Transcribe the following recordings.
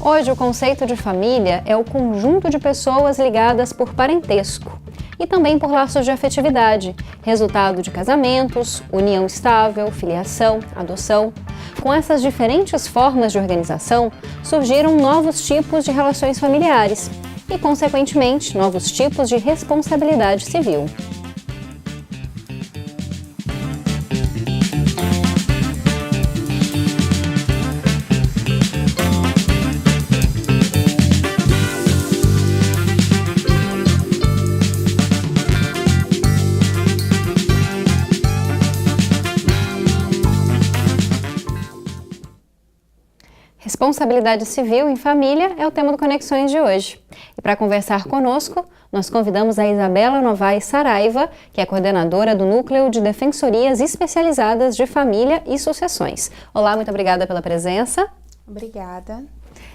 Hoje, o conceito de família é o conjunto de pessoas ligadas por parentesco e também por laços de afetividade, resultado de casamentos, união estável, filiação, adoção. Com essas diferentes formas de organização, surgiram novos tipos de relações familiares e, consequentemente, novos tipos de responsabilidade civil. Responsabilidade civil em família é o tema do Conexões de hoje. E para conversar conosco, nós convidamos a Isabela Novaes Saraiva, que é coordenadora do Núcleo de Defensorias Especializadas de Família e Sucessões. Olá, muito obrigada pela presença. Obrigada.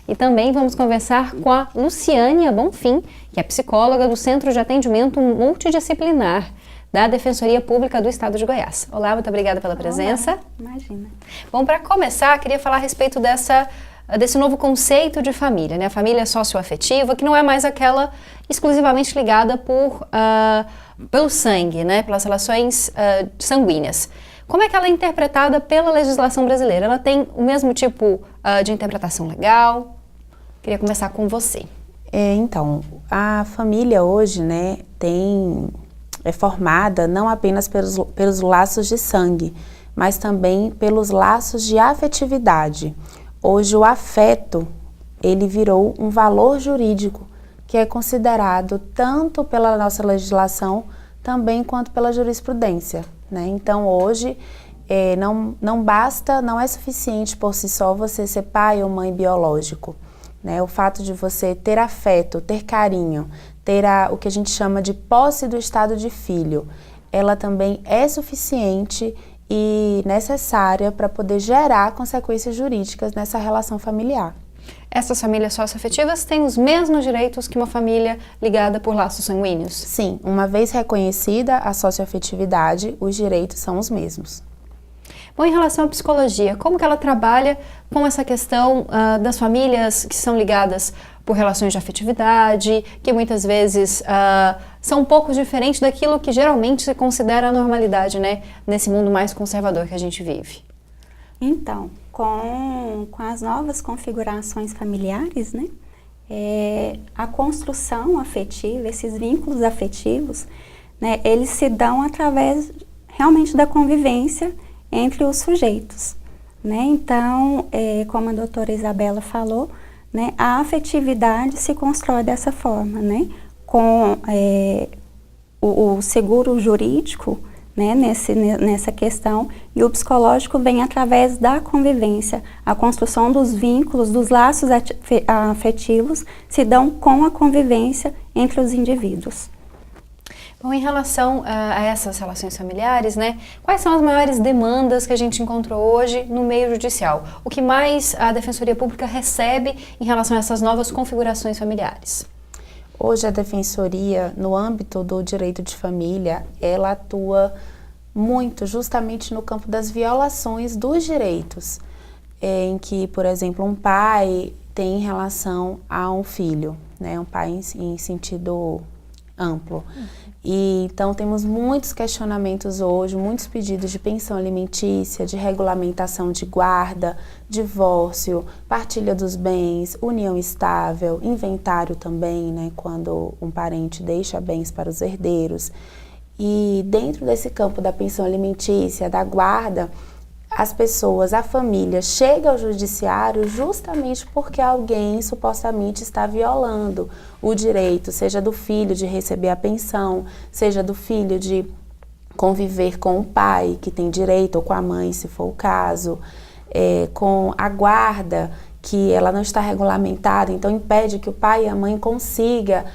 E também vamos conversar com a Luciânia Bonfim, que é psicóloga do Centro de Atendimento Multidisciplinar da Defensoria Pública do Estado de Goiás. Olá, muito obrigada pela presença. Olá, imagina. Bom, para começar, queria falar a respeito desse novo conceito de família, né? A família socioafetiva, que não é mais aquela exclusivamente ligada pelo sangue, né? Pelas relações sanguíneas. Como é que ela é interpretada pela legislação brasileira? Ela tem o mesmo tipo de interpretação legal? Queria começar com você. Então, a família hoje, né, é formada não apenas pelos laços de sangue, mas também pelos laços de afetividade. Hoje o afeto, ele virou um valor jurídico que é considerado tanto pela nossa legislação também quanto pela jurisprudência, né? Então hoje não é suficiente por si só você ser pai ou mãe biológico, né? O fato de você ter afeto, ter carinho, ter o que a gente chama de posse do estado de filho, ela também é suficiente e necessária para poder gerar consequências jurídicas nessa relação familiar. Essas famílias socioafetivas têm os mesmos direitos que uma família ligada por laços sanguíneos? Sim, uma vez reconhecida a socioafetividade, os direitos são os mesmos. Bom, em relação à psicologia, como que ela trabalha com essa questão das famílias que são ligadas por relações de afetividade, que muitas vezes são um pouco diferentes daquilo que geralmente se considera a normalidade, né, nesse mundo mais conservador que a gente vive? Então, com as novas configurações familiares, né, a construção afetiva, esses vínculos afetivos, né, eles se dão através realmente da convivência entre os sujeitos, né? Então, como a doutora Isabela falou, né, a afetividade se constrói dessa forma, né? Com o seguro jurídico, né, nessa questão, e o psicológico vem através da convivência. A construção dos vínculos, dos laços afetivos se dão com a convivência entre os indivíduos. Bom, em relação a essas relações familiares, né, quais são as maiores demandas que a gente encontrou hoje no meio judicial? O que mais a Defensoria Pública recebe em relação a essas novas configurações familiares? Hoje a Defensoria, no âmbito do direito de família, ela atua muito justamente no campo das violações dos direitos, em que, por exemplo, um pai tem relação a um filho, né, um pai em sentido amplo. E então temos muitos questionamentos hoje, muitos pedidos de pensão alimentícia, de regulamentação de guarda, divórcio, partilha dos bens, união estável, inventário também, né, quando um parente deixa bens para os herdeiros. E dentro desse campo da pensão alimentícia, da guarda, as pessoas, a família chega ao judiciário justamente porque alguém supostamente está violando o direito, seja do filho de receber a pensão, seja do filho de conviver com o pai, que tem direito, ou com a mãe, se for o caso, com a guarda, que ela não está regulamentada, então impede que o pai e a mãe consigam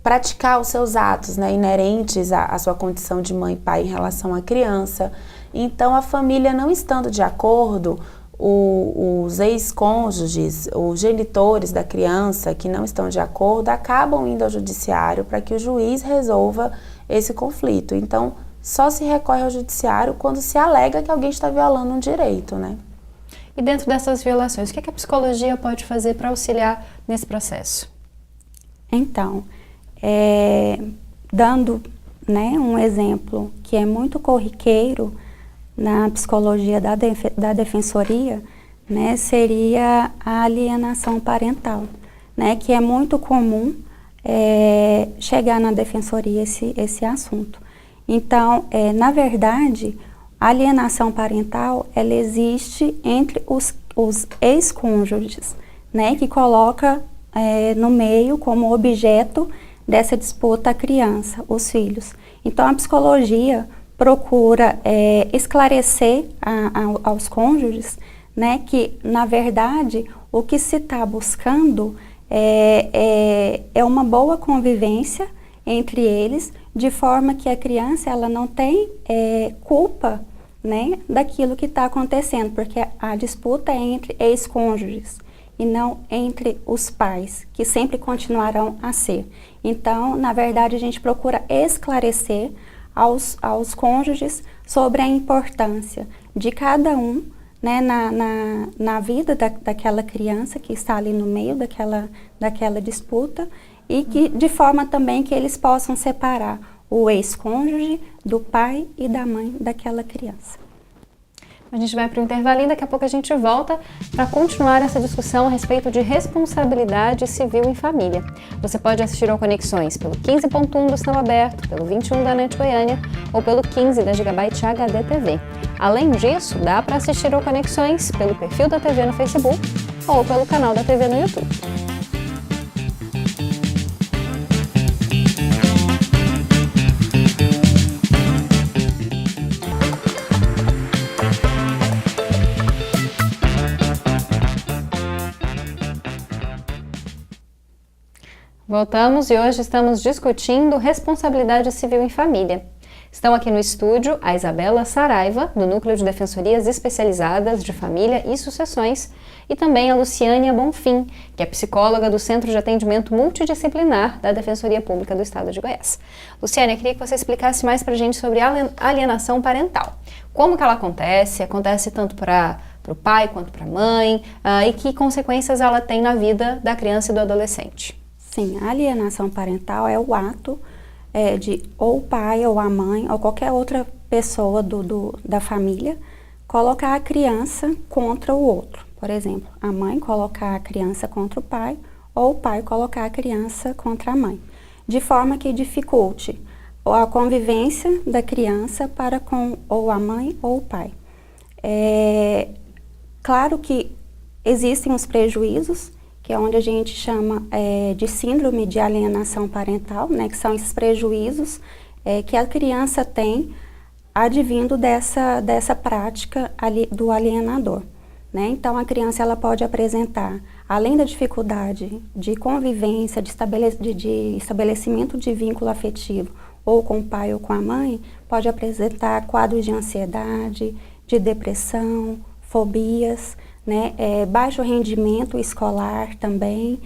praticar os seus atos, né, inerentes à sua condição de mãe e pai em relação à criança. Então, a família não estando de acordo, os ex-cônjuges, os genitores da criança que não estão de acordo, acabam indo ao judiciário para que o juiz resolva esse conflito. Então, só se recorre ao judiciário quando se alega que alguém está violando um direito, né? E dentro dessas violações, o que a psicologia pode fazer para auxiliar nesse processo? Então, dando, né, um exemplo que é muito corriqueiro na psicologia da defensoria, né, seria a alienação parental, né, que é muito comum chegar na defensoria esse assunto. Então, na verdade, a alienação parental, ela existe entre os ex-cônjuges, né, que coloca no meio como objeto dessa disputa a criança, os filhos. Então, a psicologia procura esclarecer aos cônjuges, né, que, na verdade, o que se está buscando é uma boa convivência entre eles, de forma que a criança ela não tem culpa, né, daquilo que está acontecendo, porque a disputa é entre ex-cônjuges e não entre os pais, que sempre continuarão a ser. Então, na verdade, a gente procura esclarecer aos cônjuges sobre a importância de cada um, né, na vida daquela criança que está ali no meio daquela disputa, e que, de forma também que eles possam separar o ex-cônjuge do pai e da mãe daquela criança. A gente vai para o intervalo e daqui a pouco a gente volta para continuar essa discussão a respeito de responsabilidade civil em família. Você pode assistir ao Conexões pelo 15.1 do Sinal Aberto, pelo 21 da NET Goiânia ou pelo 15 da Gigabyte HD TV. Além disso, dá para assistir ao Conexões pelo perfil da TV no Facebook ou pelo canal da TV no YouTube. Voltamos e hoje estamos discutindo responsabilidade civil em família. Estão aqui no estúdio a Isabela Saraiva, do Núcleo de Defensorias Especializadas de Família e Sucessões, e também a Luciânia Bonfim, que é psicóloga do Centro de Atendimento Multidisciplinar da Defensoria Pública do Estado de Goiás. Luciânia, queria que você explicasse mais para a gente sobre a alienação parental. Como que ela acontece? Acontece tanto para o pai quanto para a mãe, e que consequências ela tem na vida da criança e do adolescente? Sim, a alienação parental é o ato de ou o pai ou a mãe ou qualquer outra pessoa da família colocar a criança contra o outro. Por exemplo, a mãe colocar a criança contra o pai ou o pai colocar a criança contra a mãe, de forma que dificulte a convivência da criança para com ou a mãe ou o pai. Claro que existem os prejuízos, que é onde a gente chama de síndrome de alienação parental, né, que são esses prejuízos que a criança tem advindo dessa prática do alienador, né? Então, a criança ela pode apresentar, além da dificuldade de convivência, de estabelecimento de vínculo afetivo, ou com o pai ou com a mãe, pode apresentar quadros de ansiedade, de depressão, fobias, né, baixo rendimento escolar também,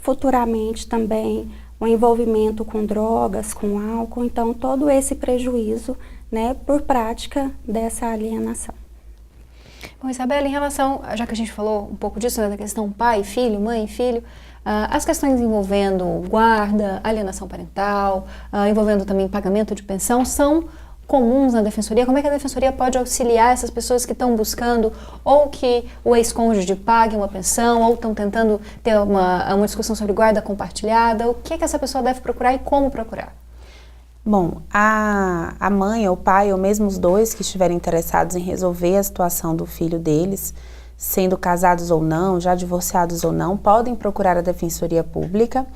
futuramente também o envolvimento com drogas, com álcool, então todo esse prejuízo, né, por prática dessa alienação. Bom, Isabela, em relação, já que a gente falou um pouco disso, né, da questão pai, filho, mãe, filho, as questões envolvendo guarda, alienação parental, envolvendo também pagamento de pensão, são comuns na defensoria? Como é que a defensoria pode auxiliar essas pessoas que estão buscando ou que o ex-cônjuge pague uma pensão ou estão tentando ter uma discussão sobre guarda compartilhada? O que essa pessoa deve procurar e como procurar? Bom, a mãe ou o pai, ou mesmo os dois que estiverem interessados em resolver a situação do filho deles, sendo casados ou não, já divorciados ou não, podem procurar a Defensoria Pública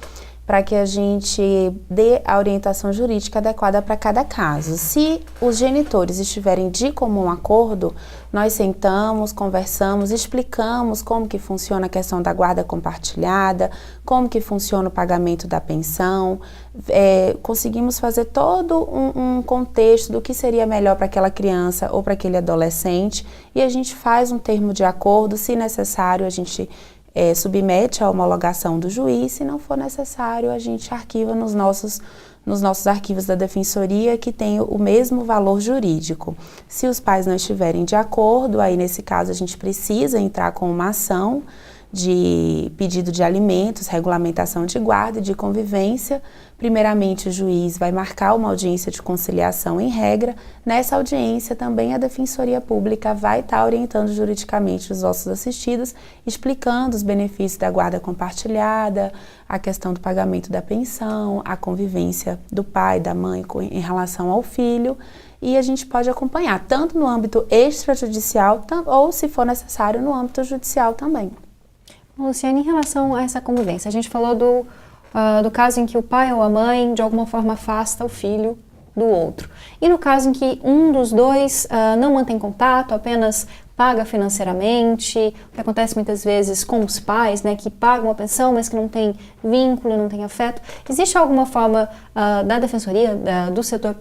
para que a gente dê a orientação jurídica adequada para cada caso. Se os genitores estiverem de comum acordo, nós sentamos, conversamos, explicamos como que funciona a questão da guarda compartilhada, como que funciona o pagamento da pensão, conseguimos fazer todo um contexto do que seria melhor para aquela criança ou para aquele adolescente, e a gente faz um termo de acordo, se necessário a gente submete à homologação do juiz, se não for necessário, a gente arquiva nos nos nossos arquivos da Defensoria que tem o mesmo valor jurídico. Se os pais não estiverem de acordo, aí nesse caso a gente precisa entrar com uma ação de pedido de alimentos, regulamentação de guarda e de convivência. Primeiramente, o juiz vai marcar uma audiência de conciliação em regra. Nessa audiência, também a Defensoria Pública vai estar orientando juridicamente os nossos assistidos, explicando os benefícios da guarda compartilhada, a questão do pagamento da pensão, a convivência do pai, da mãe em relação ao filho. E a gente pode acompanhar, tanto no âmbito extrajudicial, ou, se for necessário, no âmbito judicial também. Luciane, em relação a essa convivência, a gente falou do caso em que o pai ou a mãe, de alguma forma, afasta o filho do outro. E no caso em que um dos dois não mantém contato, apenas paga financeiramente, o que acontece muitas vezes com os pais, né, que pagam a pensão, mas que não tem vínculo, não tem afeto. Existe alguma forma da Defensoria, do setor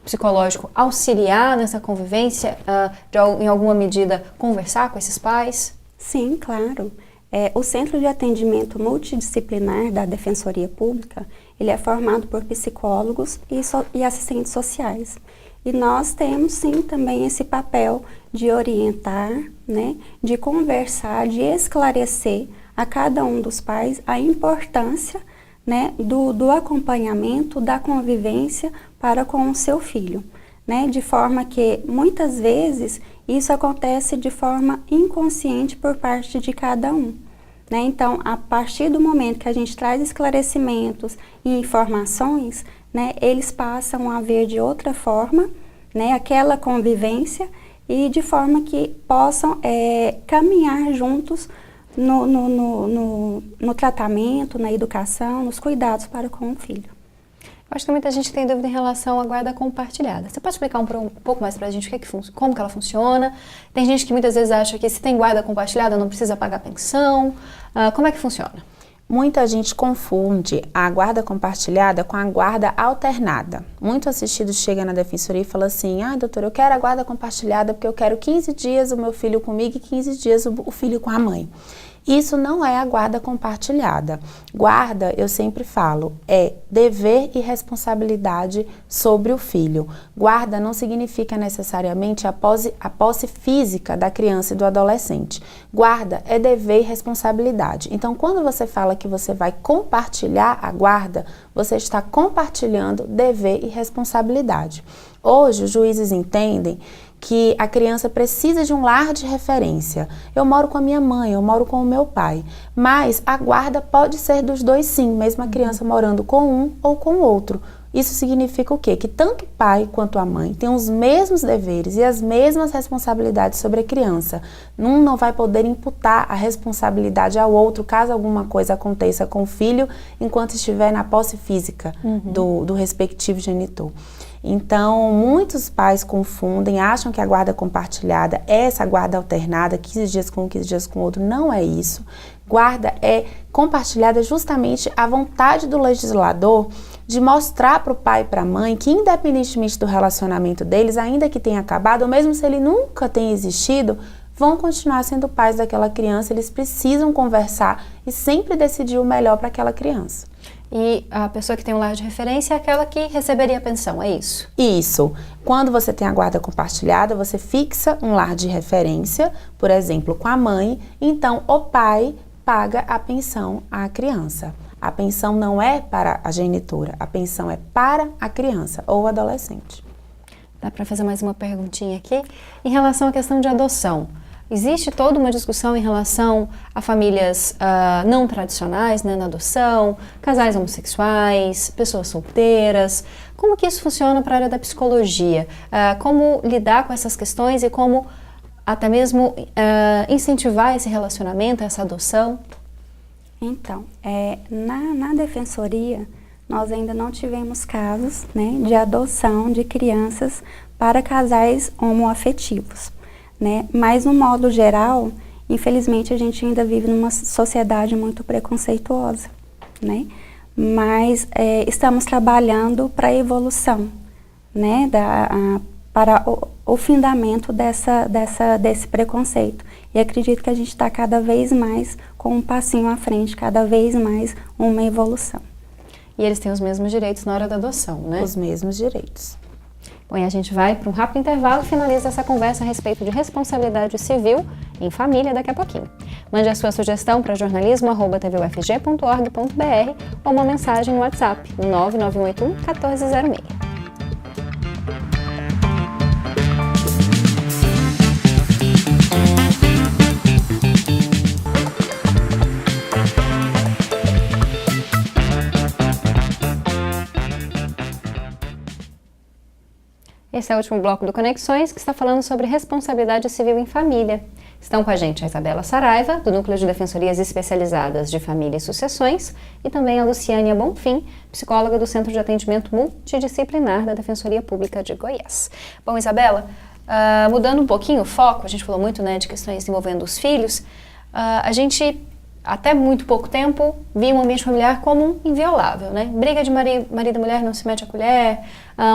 psicológico, auxiliar nessa convivência, em alguma medida, conversar com esses pais? Sim, claro. O Centro de Atendimento Multidisciplinar da Defensoria Pública, ele é formado por psicólogos e assistentes sociais. E nós temos, sim, também esse papel de orientar, né, de conversar, de esclarecer a cada um dos pais a importância, né, do acompanhamento, da convivência para com o seu filho, né, de forma que, muitas vezes, isso acontece de forma inconsciente por parte de cada um. Né? Então, a partir do momento que a gente traz esclarecimentos e informações, né, eles passam a ver de outra forma, né, aquela convivência e de forma que possam caminhar juntos no tratamento, na educação, nos cuidados para com o filho. Eu acho que muita gente tem dúvida em relação à guarda compartilhada. Você pode explicar um pouco mais pra gente como que ela funciona? Tem gente que muitas vezes acha que se tem guarda compartilhada não precisa pagar pensão. Como é que funciona? Muita gente confunde a guarda compartilhada com a guarda alternada. Muito assistido chega na Defensoria e fala assim: doutora, eu quero a guarda compartilhada porque eu quero 15 dias o meu filho comigo e 15 dias o filho com a mãe. Isso não é a guarda compartilhada. Guarda, eu sempre falo, é dever e responsabilidade sobre o filho. Guarda não significa necessariamente a posse física da criança e do adolescente. Guarda é dever e responsabilidade. Então, quando você fala que você vai compartilhar a guarda, você está compartilhando dever e responsabilidade. Hoje, os juízes entendem que a criança precisa de um lar de referência. Eu moro com a minha mãe, eu moro com o meu pai, mas a guarda pode ser dos dois sim, mesmo a criança morando com um ou com o outro. Isso significa o quê? Que tanto o pai quanto a mãe têm os mesmos deveres e as mesmas responsabilidades sobre a criança. Um não vai poder imputar a responsabilidade ao outro caso alguma coisa aconteça com o filho enquanto estiver na posse física do respectivo genitor. Então, muitos pais confundem, acham que a guarda compartilhada é essa guarda alternada, 15 dias com um, 15 dias com o outro. Não é isso. Guarda é compartilhada justamente à vontade do legislador de mostrar para o pai e para a mãe que, independentemente do relacionamento deles, ainda que tenha acabado, ou mesmo se ele nunca tenha existido, vão continuar sendo pais daquela criança. Eles precisam conversar e sempre decidir o melhor para aquela criança. E a pessoa que tem um lar de referência é aquela que receberia a pensão, é isso? Isso. Quando você tem a guarda compartilhada, você fixa um lar de referência, por exemplo, com a mãe, então o pai paga a pensão à criança. A pensão não é para a genitora, a pensão é para a criança ou adolescente. Dá para fazer mais uma perguntinha aqui? Em relação à questão de adoção, existe toda uma discussão em relação a famílias não tradicionais, né, na adoção, casais homossexuais, pessoas solteiras. Como que isso funciona para a área da psicologia? Como lidar com essas questões e como até mesmo incentivar esse relacionamento, essa adoção? Então, na Defensoria, nós ainda não tivemos casos, né, de adoção de crianças para casais homoafetivos. Né? Mas, no modo geral, infelizmente, a gente ainda vive numa sociedade muito preconceituosa, né? Mas estamos trabalhando para a evolução, né? Para o findamento desse preconceito. E acredito que a gente está cada vez mais com um passinho à frente, cada vez mais uma evolução. E eles têm os mesmos direitos na hora da adoção, né? Os mesmos direitos. Bom, e a gente vai para um rápido intervalo e finaliza essa conversa a respeito de responsabilidade civil em família daqui a pouquinho. Mande a sua sugestão para jornalismo@tvufg.org.br ou uma mensagem no WhatsApp no 99181 1406. Esse é o último bloco do Conexões, que está falando sobre responsabilidade civil em família. Estão com a gente a Isabela Saraiva, do Núcleo de Defensorias Especializadas de Família e Sucessões, e também a Luciânia Bonfim, psicóloga do Centro de Atendimento Multidisciplinar da Defensoria Pública de Goiás. Bom, Isabela, mudando um pouquinho o foco, a gente falou muito, né, de questões envolvendo os filhos, a gente, até muito pouco tempo, via um ambiente familiar como inviolável, né? Briga de marido e mulher não se mete a colher,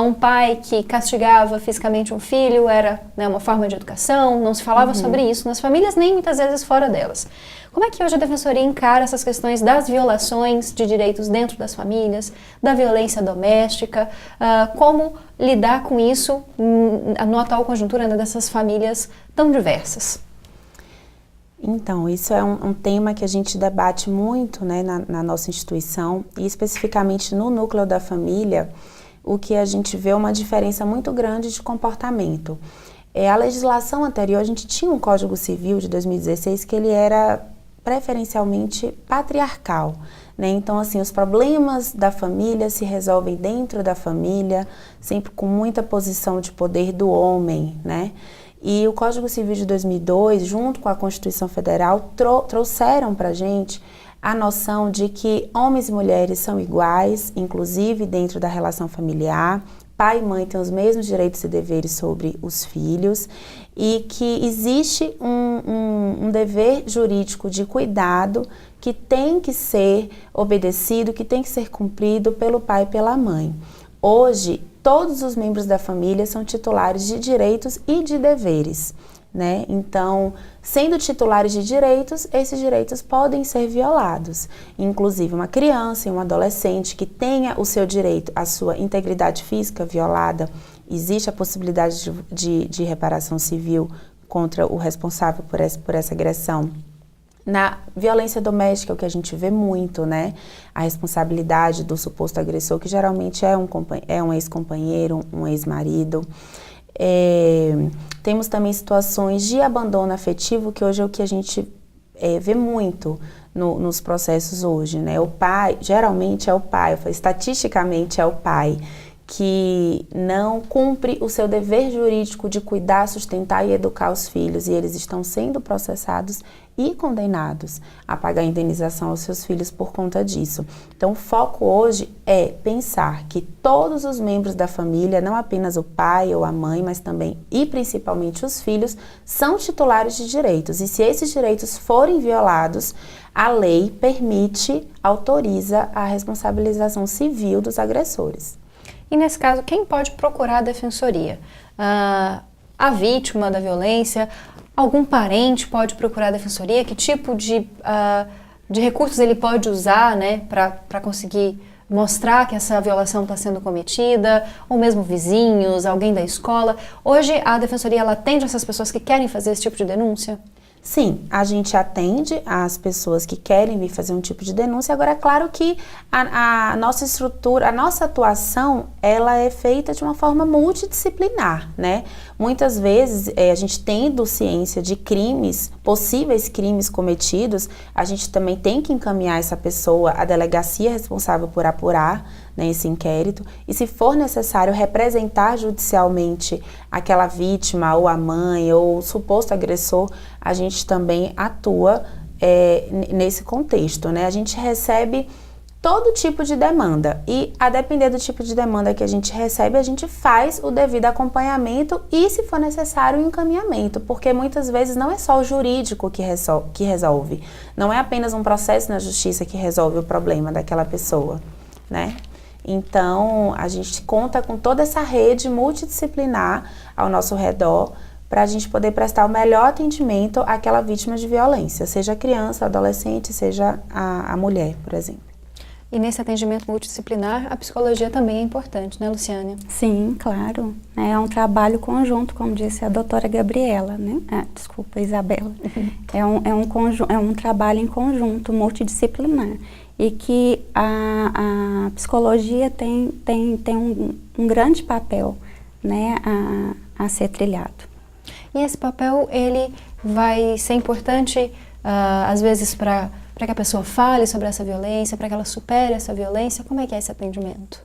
um pai que castigava fisicamente um filho era, né, uma forma de educação, não se falava sobre isso nas famílias, nem muitas vezes fora delas. Como é que hoje a Defensoria encara essas questões das violações de direitos dentro das famílias, da violência doméstica, como lidar com isso no atual conjuntura, né, dessas famílias tão diversas? Então, isso é um tema que a gente debate muito, né, na nossa instituição, e especificamente no núcleo da família, o que a gente vê é uma diferença muito grande de comportamento. A legislação anterior, a gente tinha um Código Civil de 2016 que ele era preferencialmente patriarcal, né? Então, assim, os problemas da família se resolvem dentro da família, sempre com muita posição de poder do homem, né? E o Código Civil de 2002, junto com a Constituição Federal, trouxeram para a gente a noção de que homens e mulheres são iguais, inclusive dentro da relação familiar, pai e mãe têm os mesmos direitos e deveres sobre os filhos, e que existe um dever jurídico de cuidado que tem que ser obedecido, que tem que ser cumprido pelo pai e pela mãe. Hoje, todos os membros da família são titulares de direitos e de deveres, né? Então, sendo titulares de direitos, esses direitos podem ser violados. Inclusive, uma criança e um adolescente que tenha o seu direito à sua integridade física violada, existe a possibilidade de reparação civil contra o responsável por essa agressão. Na violência doméstica, o que a gente vê muito, né? A responsabilidade do suposto agressor, que geralmente é um ex-companheiro, um ex-marido. Temos também situações de abandono afetivo, que hoje é o que a gente vê muito nos processos hoje, né? O pai, geralmente é o pai, estatisticamente é o pai, que não cumpre o seu dever jurídico de cuidar, sustentar e educar os filhos, e eles estão sendo processados e condenados a pagar indenização aos seus filhos por conta disso. Então, o foco hoje é pensar que todos os membros da família, não apenas o pai ou a mãe, mas também e principalmente os filhos, são titulares de direitos. E se esses direitos forem violados, a lei autoriza a responsabilização civil dos agressores. E nesse caso, quem pode procurar a defensoria? A vítima da violência, algum parente pode procurar a defensoria? Que tipo de recursos ele pode usar, né, para conseguir mostrar que essa violação está sendo cometida? Ou mesmo vizinhos, alguém da escola? Hoje a defensoria ela atende essas pessoas que querem fazer esse tipo de denúncia? Sim, a gente atende as pessoas que querem vir fazer um tipo de denúncia. Agora, é claro que a nossa estrutura, a nossa atuação, ela é feita de uma forma multidisciplinar, né? Muitas vezes, a gente tendo ciência de crimes, possíveis crimes cometidos, a gente também tem que encaminhar essa pessoa à delegacia responsável por apurar, né, esse inquérito, e se for necessário representar judicialmente aquela vítima ou a mãe ou o suposto agressor, a gente também atua nesse contexto, né? A gente recebe todo tipo de demanda e, a depender do tipo de demanda que a gente recebe, a gente faz o devido acompanhamento e, se for necessário, o encaminhamento, porque muitas vezes não é só o jurídico que resolve, não é apenas um processo na justiça que resolve o problema daquela pessoa, né? Então, a gente conta com toda essa rede multidisciplinar ao nosso redor para a gente poder prestar o melhor atendimento àquela vítima de violência, seja a criança, adolescente, seja a mulher, por exemplo. E nesse atendimento multidisciplinar, a psicologia também é importante, né, Luciane? Sim, claro. É um trabalho conjunto, como disse a doutora Gabriela, né? Desculpa, Isabela. É um trabalho em conjunto, multidisciplinar. E que a psicologia tem um grande papel, né, a ser trilhado. E esse papel, ele vai ser importante, às vezes, para que a pessoa fale sobre essa violência, para que ela supere essa violência? Como é que é esse atendimento?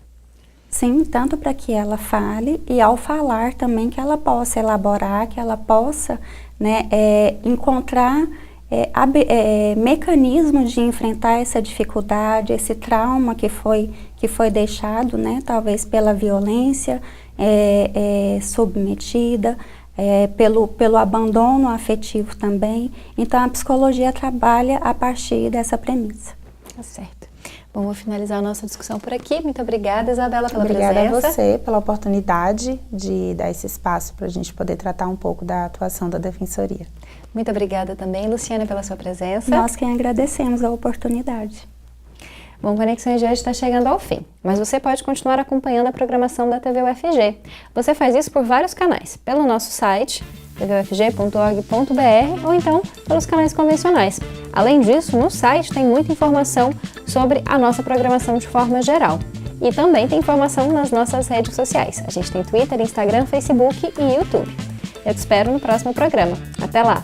Sim, tanto para que ela fale e ao falar também que ela possa elaborar, que ela possa, né, encontrar mecanismos de enfrentar essa dificuldade, esse trauma que foi deixado, né, talvez pela violência submetida, pelo abandono afetivo também. Então, a psicologia trabalha a partir dessa premissa. Tá certo. Bom, vou finalizar a nossa discussão por aqui. Muito obrigada, Isabela, pela presença. Obrigada a você pela oportunidade de dar esse espaço para a gente poder tratar um pouco da atuação da Defensoria. Muito obrigada também, Luciana, pela sua presença. Nós que agradecemos a oportunidade. Bom, Conexões de hoje está chegando ao fim, mas você pode continuar acompanhando a programação da TV UFG. Você faz isso por vários canais, pelo nosso site, tvufg.org.br, ou então pelos canais convencionais. Além disso, no site tem muita informação sobre a nossa programação de forma geral. E também tem informação nas nossas redes sociais. A gente tem Twitter, Instagram, Facebook e YouTube. Eu te espero no próximo programa. Até lá!